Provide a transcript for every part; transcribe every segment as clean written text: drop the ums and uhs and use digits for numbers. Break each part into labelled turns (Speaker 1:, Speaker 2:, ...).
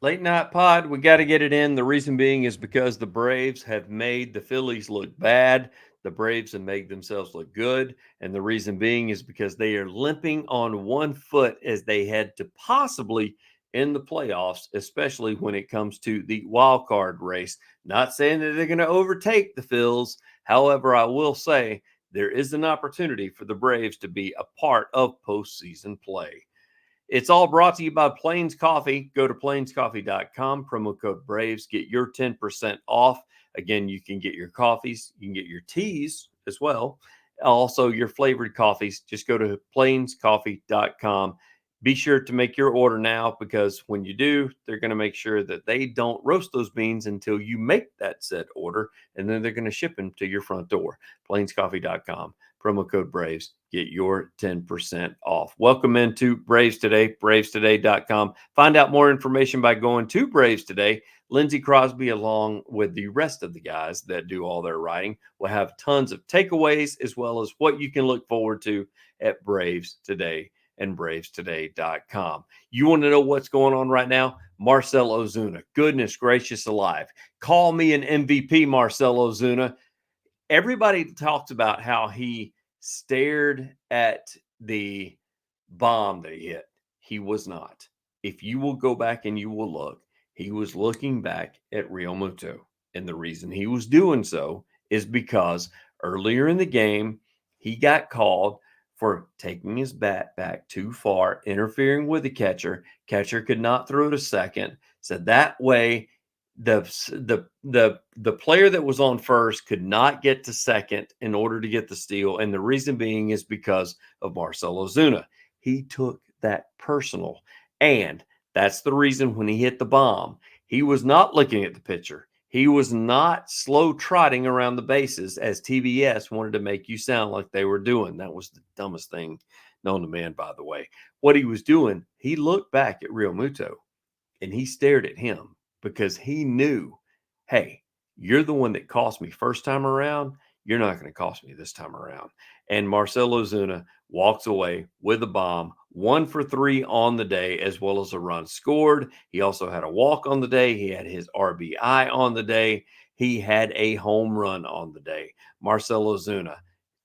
Speaker 1: Late night pod, we got to get it in. The reason being is because the Braves have made the Phillies look bad. The Braves have made themselves look good. And the reason being is because they are limping on one foot as they head to possibly in the playoffs, especially when it comes to the wild card race. Not saying that they're going to overtake the Phils. However, I will say there is an opportunity for the Braves to be a part of postseason play. It's all brought to you by Plains Coffee. Go to plainscoffee.com, promo code Braves, get your 10% off. Again, you can get your coffees, you can get your teas as well. Also, your flavored coffees. Just go to plainscoffee.com. Be sure to make your order now because when you do, they're going to make sure that they don't roast those beans until you make that said order, and then they're going to ship them to your front door. Plainscoffee.com. Promo code Braves. Get your 10% off. Welcome into Braves Today, bravestoday.com. Find out more information by going to Braves Today. Lindsay Crosby, along with the rest of the guys that do all their writing, will have tons of takeaways as well as what you can look forward to at Braves Today and bravestoday.com. You want to know what's going on right now? Marcell Ozuna. Goodness gracious alive. Call me an MVP, Marcell Ozuna. Everybody talks about how he stared at the bomb that he hit. He was not. If you will go back and you will look, he was looking back at Real Muto. And the reason he was doing so is because earlier in the game, he got called for taking his bat back too far, interfering with the catcher. Catcher could not throw to second. So that way the player that was on first could not get to second in order to get the steal, and the reason being is because of Marcell Ozuna. He took that personal, and that's the reason when he hit the bomb, he was not looking at the pitcher. He was not slow trotting around the bases as TBS wanted to make you sound like they were doing. That was the dumbest thing known to man, by the way. What he was doing, he looked back at Real Muto and he stared at him because he knew, hey, you're the one that cost me first time around. You're not going to cost me this time around. And Marcell Ozuna walks away with a bomb, 1 for 3 on the day, as well as a run scored. He also had a walk on the day. He had his RBI on the day. He had a home run on the day. Marcell Ozuna,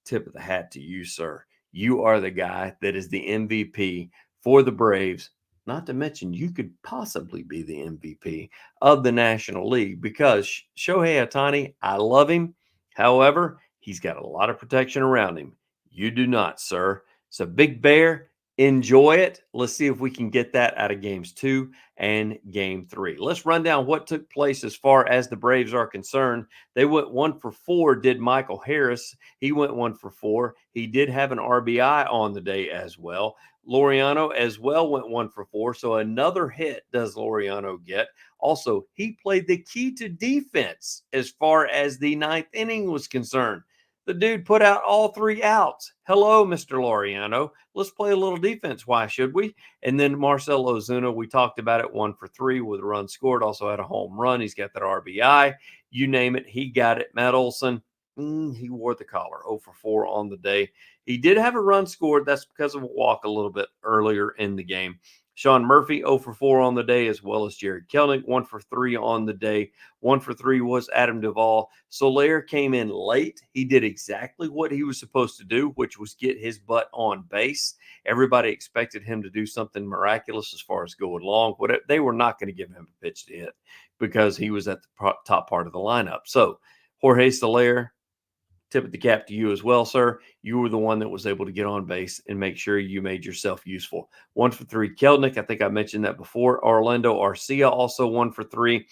Speaker 1: tip of the hat to you, sir. You are the guy that is the MVP for the Braves. Not to mention, you could possibly be the MVP of the National League because Shohei Ohtani, I love him. However, he's got a lot of protection around him. You do not, sir. So, Big Bear, enjoy it. Let's see if we can get that out of games 2 and game 3. Let's run down what took place as far as the Braves are concerned. They went 1 for 4, did Michael Harris. He went 1 for 4. He did have an RBI on the day as well. Laureano as well went 1 for 4. So another hit does Laureano get. Also, he played the key to defense as far as the ninth inning was concerned. The dude put out all 3 outs. Hello, Mr. Laureano. Let's play a little defense. Why should we? And then Marcell Ozuna, we talked about it, 1 for 3 with a run scored. Also had a home run. He's got that RBI. You name it, he got it. Matt Olson, he wore the collar, 0 for 4 on the day. He did have a run scored. That's because of a walk a little bit earlier in the game. Sean Murphy, 0 for 4 on the day, as well as Jared Kelnick, 1 for 3 on the day. 1 for 3 was Adam Duvall. Soler came in late. He did exactly what he was supposed to do, which was get his butt on base. Everybody expected him to do something miraculous as far as going long. They were not going to give him a pitch to hit because he was at the top part of the lineup. So Jorge Soler, tip of the cap to you as well, sir. You were the one that was able to get on base and make sure you made yourself useful. 1 for 3, Kelnick. I think I mentioned that before. Orlando Arcia also 1 for 3.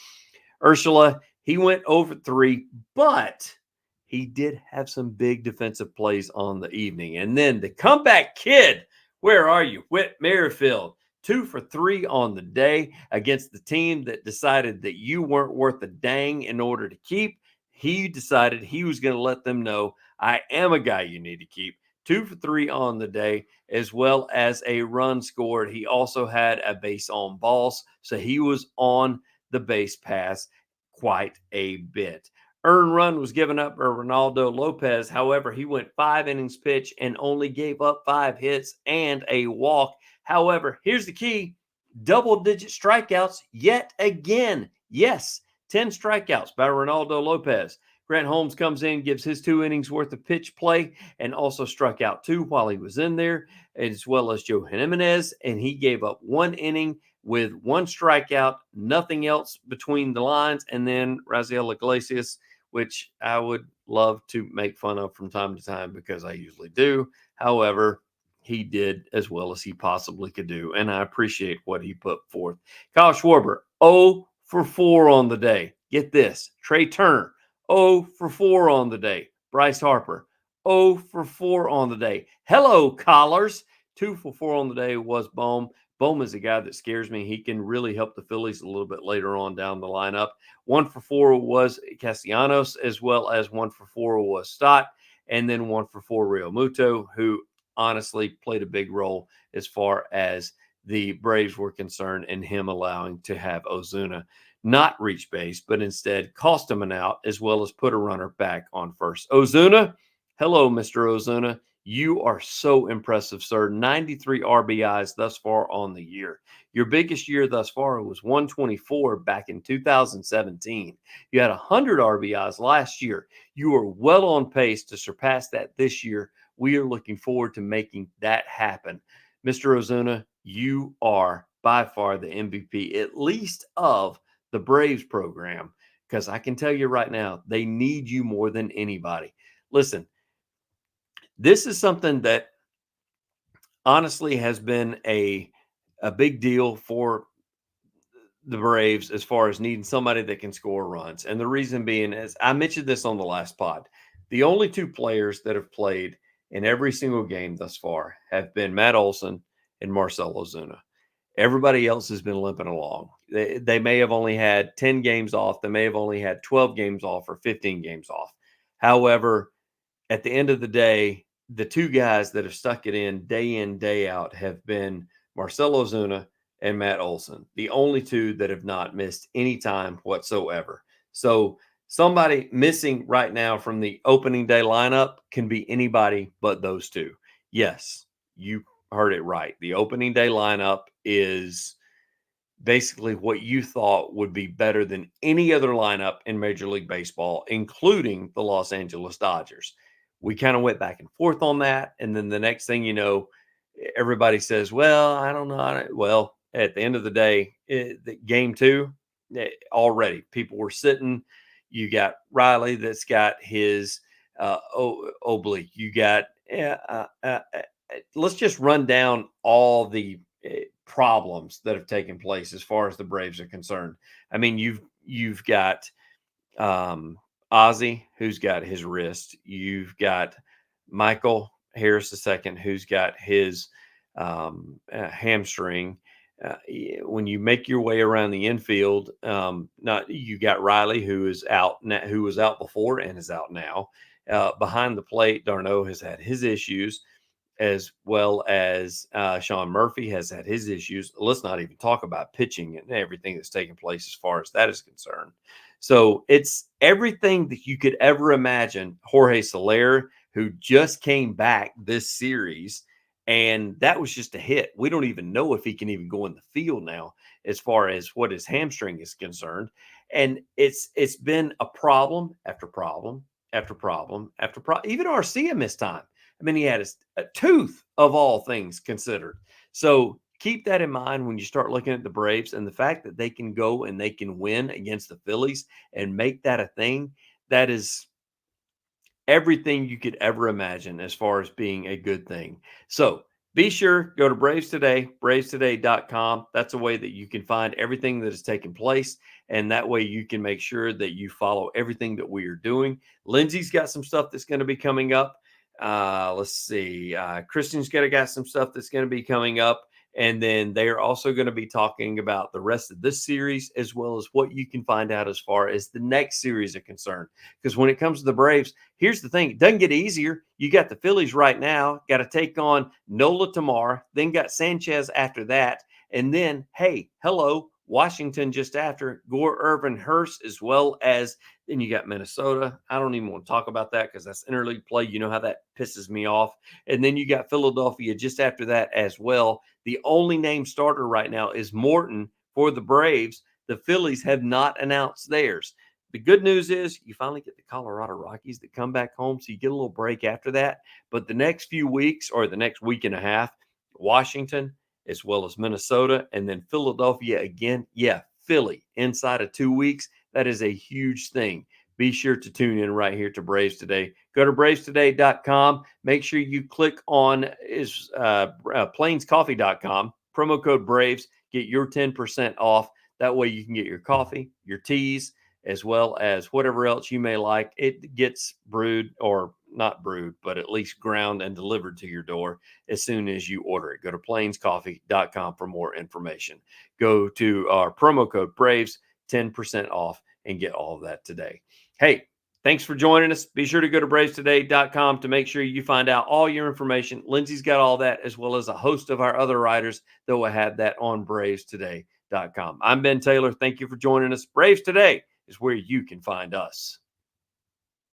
Speaker 1: Ursula, he went over 3, but he did have some big defensive plays on the evening. And then the comeback kid, where are you? Whit Merrifield, 2 for 3 on the day against the team that decided that you weren't worth a dang in order to keep. He decided he was going to let them know, I am a guy you need to keep. 2 for 3 on the day, as well as a run scored. He also had a base on balls, so he was on the base pass quite a bit. Earned run was given up by Ronaldo Lopez. However, he went 5 innings pitch and only gave up 5 hits and a walk. However, here's the key. double-digit strikeouts yet again. Yes, 10 strikeouts by Ronaldo Lopez. Grant Holmes comes in, gives his 2 innings worth of pitch play, and also struck out 2 while he was in there, as well as Joe Jimenez, and he gave up 1 inning with 1 strikeout, nothing else between the lines, and then Raziel Iglesias, which I would love to make fun of from time to time because I usually do. However, he did as well as he possibly could do, and I appreciate what he put forth. Kyle Schwarber, 0 for 4 on the day. Get this. Trey Turner, 0 for 4 on the day. Bryce Harper, 0 for 4 on the day. Hello, callers. 2 for 4 on the day was Bohm. Bohm is a guy that scares me. He can really help the Phillies a little bit later on down the lineup. 1 for 4 was Castellanos, as well as 1 for 4 was Stott, and then 1 for 4 Real Muto, who honestly played a big role as far as the Braves were concerned in him allowing to have Ozuna not reach base, but instead cost him an out, as well as put a runner back on first. Ozuna, hello, Mr. Ozuna. You are so impressive, sir. 93 RBIs thus far on the year. Your biggest year thus far was 124 back in 2017. You had 100 RBIs last year. You are well on pace to surpass that this year. We are looking forward to making that happen. Mr. Ozuna, you are by far the MVP, at least of the Braves program, because I can tell you right now, they need you more than anybody. Listen, this is something that honestly has been a big deal for the Braves as far as needing somebody that can score runs. And the reason being is I mentioned this on the last pod. The only 2 players that have played in every single game thus far have been Matt Olson and Marcell Ozuna. Everybody else has been limping along. They may have only had 10 games off. They may have only had 12 games off or 15 games off. However, at the end of the day, the 2 guys that have stuck it in, day out, have been Marcell Ozuna and Matt Olson, the only 2 that have not missed any time whatsoever. So somebody missing right now from the opening day lineup can be anybody but those 2. Yes, you heard it right. The opening day lineup is basically what you thought would be better than any other lineup in Major League Baseball, including the Los Angeles Dodgers. We kind of went back and forth on that. And then the next thing you know, everybody says, well, I don't know. Well, at the end of the day, game 2, already people were sitting. You got Riley that's got his oblique. You got, let's just run down all the problems that have taken place as far as the Braves are concerned. I mean, you've got Ozzy, who's got his wrist. You've got Michael Harris II, who's got his hamstring. When you make your way around the infield, you got Riley, who is out now, who was out before and is out now. Behind the plate, d'Arnaud has had his issues, as well as Sean Murphy has had his issues. Let's not even talk about pitching and everything that's taking place as far as that is concerned. So it's everything that you could ever imagine. Jorge Soler, who just came back this series, and that was just a hit. We don't even know if he can even go in the field now as far as what his hamstring is concerned. And it's been a problem after problem after problem after problem. Even Arcia missed time. I mean, he had a tooth of all things considered. So keep that in mind when you start looking at the Braves and the fact that they can go and they can win against the Phillies and make that a thing. That is everything you could ever imagine as far as being a good thing. So be sure, go to Braves Today, bravestoday.com. That's a way that you can find everything that has taken place. And that way you can make sure that you follow everything that we are doing. Lindsay's got some stuff that's going to be coming up. Let's see. Christian's got some stuff that's going to be coming up. And then they are also going to be talking about the rest of this series, as well as what you can find out as far as the next series are concerned. Because when it comes to the Braves, here's the thing. It doesn't get easier. You got the Phillies right now, got to take on Nola tomorrow, then got Sanchez after that. And then, hey, hello, Washington just after, Gore, Irvin, Hurst, as well as then you got Minnesota. I don't even want to talk about that because that's interleague play. You know how that pisses me off. And then you got Philadelphia just after that as well. The only named starter right now is Morton for the Braves. The Phillies have not announced theirs. The good news is you finally get the Colorado Rockies that come back home, so you get a little break after that. But the next few weeks or the next week and a half, Washington as well as Minnesota and then Philadelphia again. Yeah, Philly inside of 2 weeks. That is a huge thing. Be sure to tune in right here to Braves Today. Go to bravestoday.com. Make sure you click on plainscoffee.com. Promo code Braves. Get your 10% off. That way you can get your coffee, your teas, as well as whatever else you may like. It gets brewed or not brewed, but at least ground and delivered to your door as soon as you order it. Go to plainscoffee.com for more information. Go to our promo code Braves, 10% off, and get all of that today. Hey, thanks for joining us. Be sure to go to bravestoday.com to make sure you find out all your information. Lindsay's got all that, as well as a host of our other writers that will have that on bravestoday.com. I'm Ben Taylor. Thank you for joining us. Braves Today is where you can find us.